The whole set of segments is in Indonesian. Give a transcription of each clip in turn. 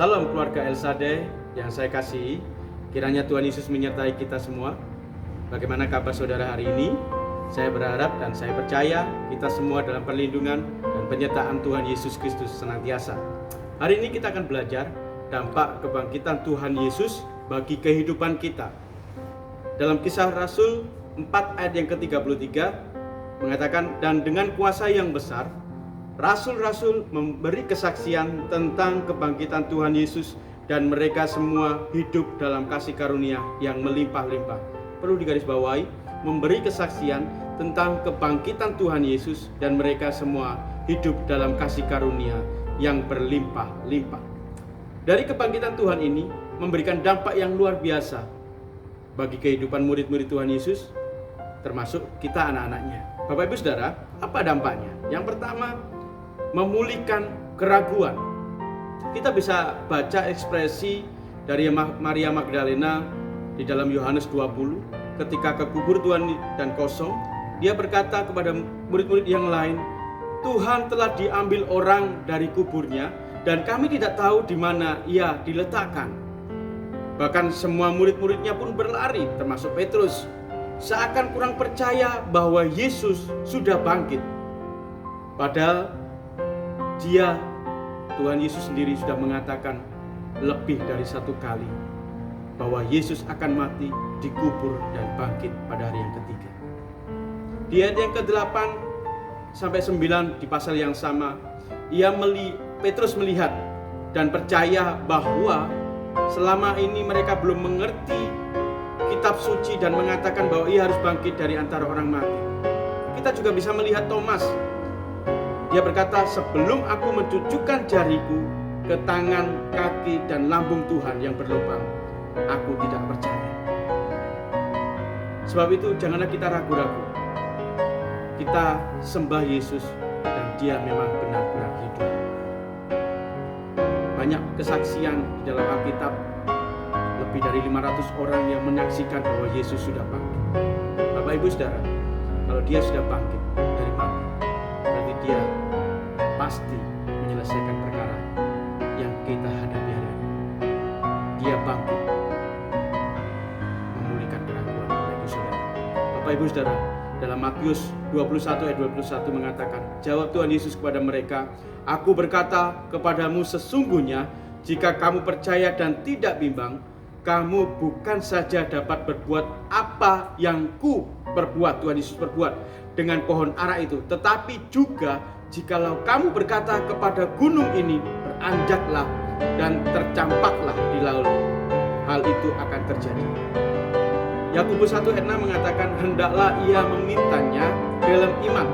Salam keluarga El Shaddai yang saya kasihi. Kiranya Tuhan Yesus menyertai kita semua. Bagaimana kabar saudara hari ini? Saya berharap dan saya percaya kita semua dalam perlindungan dan penyertaan Tuhan Yesus Kristus senantiasa. Hari ini kita akan belajar dampak kebangkitan Tuhan Yesus bagi kehidupan kita. Dalam Kisah Rasul 4 ayat yang ke-33 mengatakan, dan dengan kuasa yang besar rasul-rasul memberi kesaksian tentang kebangkitan Tuhan Yesus dan mereka semua hidup dalam kasih karunia yang melimpah-limpah. Perlu digarisbawahi, memberi kesaksian tentang kebangkitan Tuhan Yesus dan mereka semua hidup dalam kasih karunia yang berlimpah-limpah. Dari kebangkitan Tuhan ini memberikan dampak yang luar biasa bagi kehidupan murid-murid Tuhan Yesus, termasuk kita anak-anaknya. Bapak Ibu Saudara, apa dampaknya? Yang pertama, memulihkan keraguan. Kita bisa baca ekspresi dari Maria Magdalena di dalam Yohanes 20 ketika ke kubur Tuhan dan kosong. Dia berkata kepada murid-murid yang lain, Tuhan telah diambil orang dari kuburnya dan kami tidak tahu di mana ia diletakkan. Bahkan semua murid-muridnya pun berlari, termasuk Petrus, seakan kurang percaya bahwa Yesus sudah bangkit. Padahal Tuhan Yesus sendiri sudah mengatakan lebih dari satu kali bahwa Yesus akan mati, dikubur dan bangkit pada hari yang ketiga. Di ayat yang ke-8 sampai 9 di pasal yang sama, Petrus melihat dan percaya bahwa selama ini mereka belum mengerti kitab suci dan mengatakan bahwa ia harus bangkit dari antara orang mati. Kita juga bisa melihat Thomas. Dia berkata, sebelum aku mencucukkan jariku ke tangan, kaki, dan lambung Tuhan yang berlubang, aku tidak percaya. Sebab itu janganlah kita ragu-ragu. Kita sembah Yesus dan dia memang benar-benar hidup. Banyak kesaksian di dalam Alkitab, lebih dari 500 orang yang menyaksikan bahwa Yesus sudah bangkit. Bapak Ibu Saudara, kalau dia sudah bangkit dari mati, berarti dia pasti menyelesaikan perkara yang kita hadapi hari ini. Dia bangkit, memulihkan keraguan. Bapak Ibu Saudara, Bapak Ibu Saudara, dalam Matius 21 ayat 21 mengatakan, jawab Tuhan Yesus kepada mereka, aku berkata kepadamu sesungguhnya jika kamu percaya dan tidak bimbang, kamu bukan saja dapat berbuat apa yang ku perbuat, Tuhan Yesus perbuat dengan pohon ara itu, tetapi juga jikalau kamu berkata kepada gunung ini, beranjaklah dan tercampaklah di laut, hal itu akan terjadi. Yakobus 1 ayat 6 mengatakan, hendaklah ia memintanya dalam iman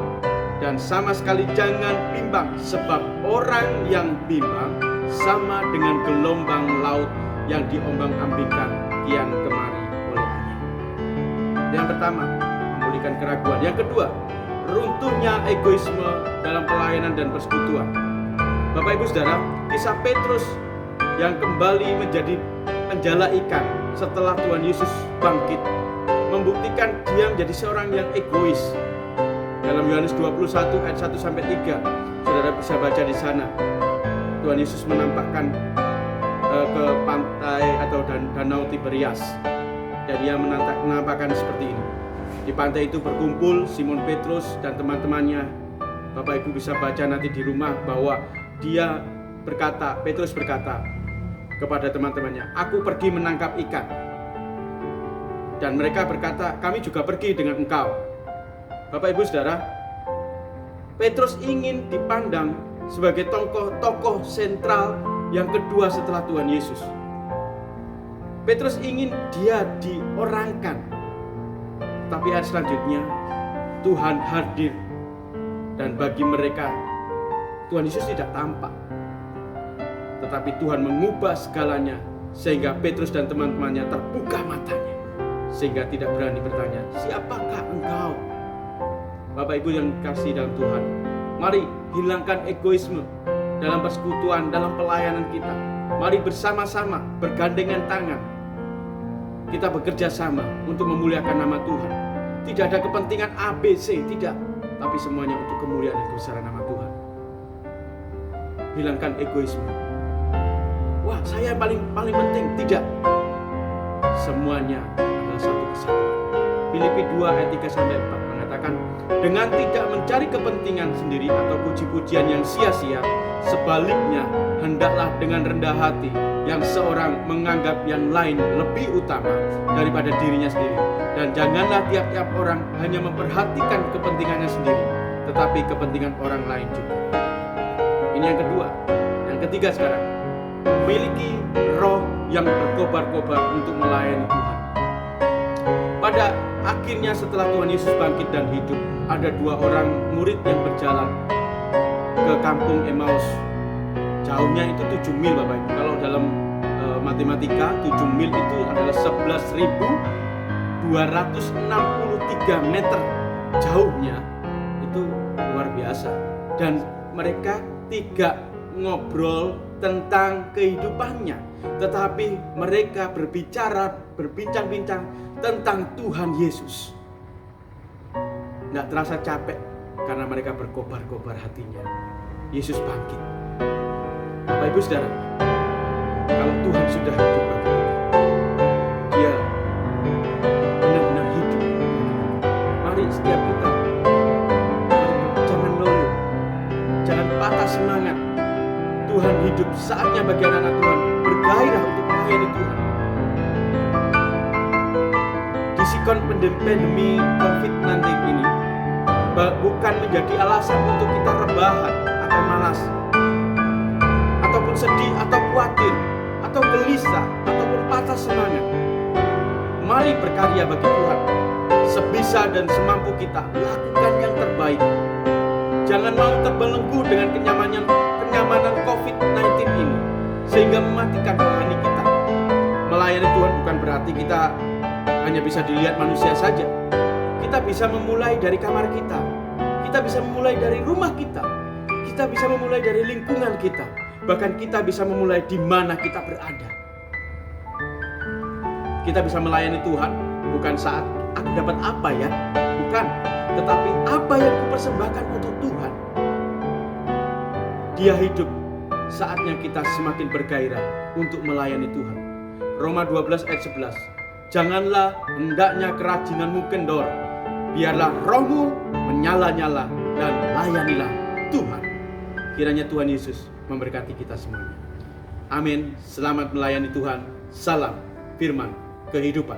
dan sama sekali jangan bimbang, sebab orang yang bimbang sama dengan gelombang laut yang diombang-ambingkan kian kemari oleh angin. Yang pertama, memulihkan keraguan. Yang kedua, runtuhnya egoisme dalam pelayanan dan persekutuan. Bapak Ibu Saudara, kisah Petrus yang kembali menjadi penjala ikan setelah Tuhan Yesus bangkit membuktikan dia menjadi seorang yang egois. Dalam Yohanes 21 ayat 1 sampai 3, saudara bisa baca di sana. Tuhan Yesus menampakkan ke pantai atau danau Tiberias dan dia menampakkan seperti ini. Di pantai itu berkumpul Simon Petrus dan teman-temannya. Bapak Ibu bisa baca nanti di rumah bahwa Petrus berkata kepada teman-temannya, aku pergi menangkap ikan. Dan mereka berkata, kami juga pergi dengan engkau. Bapak Ibu Saudara, Petrus ingin dipandang sebagai tokoh sentral yang kedua setelah Tuhan Yesus. Petrus ingin dia diorangkan. Tapi ayat selanjutnya, Tuhan hadir. Dan bagi mereka, Tuhan Yesus tidak tampak. Tetapi Tuhan mengubah segalanya, sehingga Petrus dan teman-temannya terbuka matanya, sehingga tidak berani bertanya, siapakah engkau? Bapak Ibu yang kasih dalam Tuhan, mari hilangkan egoisme dalam persekutuan, dalam pelayanan kita. Mari bersama-sama bergandengan tangan. Kita bekerja sama untuk memuliakan nama Tuhan. Tidak ada kepentingan ABC, tidak. Tapi semuanya untuk kemuliaan dan kebesaran nama Tuhan. Hilangkan egoisme. wah saya yang paling penting. Tidak. Semuanya adalah satu kesatuan. Filipi 2 ayat 3-4 mengatakan, dengan tidak mencari kepentingan sendiri atau puji-pujian yang sia-sia, sebaliknya hendaklah dengan rendah hati yang seorang menganggap yang lain lebih utama daripada dirinya sendiri. Dan janganlah tiap-tiap orang hanya memperhatikan kepentingannya sendiri, tetapi kepentingan orang lain juga. Ini yang kedua. Yang ketiga sekarang, memiliki roh yang berkobar-kobar untuk melayani Tuhan. Pada akhirnya setelah Tuhan Yesus bangkit dan hidup, ada 2 orang murid yang berjalan ke kampung Emmaus. Jauhnya itu 7 mil Bapak Ibu. Kalau dalam matematika 7 mil itu adalah 11.263 meter. Jauhnya itu luar biasa. Dan mereka tidak ngobrol tentang kehidupannya, tetapi mereka berbincang-bincang tentang Tuhan Yesus. Nggak terasa capek karena mereka berkobar-kobar hatinya. Yesus bangkit. Bapak Ibu Saudara, kalau Tuhan sudah hidup bagi kita, Dia benar-benar hidup. Mari setiap kita, jangan loyo, jangan patah semangat. Tuhan hidup, saatnya bagi anak-anak Tuhan bergairah untuk melayani Tuhan. Diskon pandemi COVID-19 ini bukan menjadi alasan untuk kita rebahan atau malas, ataupun sedih, atau khawatir, atau gelisah, ataupun patah semangat. Mari berkarya bagi Tuhan. Sebisa dan semampu kita, lakukan yang terbaik. Jangan mau terbelenggu dengan kenyamanan COVID-19 ini, sehingga mematikan rohani kita. Melayani Tuhan bukan berarti kita hanya bisa dilihat manusia saja. Kita bisa memulai dari kamar kita. Kita bisa memulai dari rumah kita. Kita bisa memulai dari lingkungan kita. Bahkan kita bisa memulai di mana kita berada. Kita bisa melayani Tuhan bukan saat aku dapat apa ya, bukan, tetapi apa yang kupersembahkan untuk Tuhan. Dia hidup, saatnya kita semakin bergairah untuk melayani Tuhan. Roma 12 ayat 11. Janganlah hendaknya kerajinanmu kendor, biarlah rohmu menyala-nyala dan layanilah Tuhan. Kiranya Tuhan Yesus memberkati kita semuanya. Amin. Selamat melayani Tuhan. Salam firman kehidupan.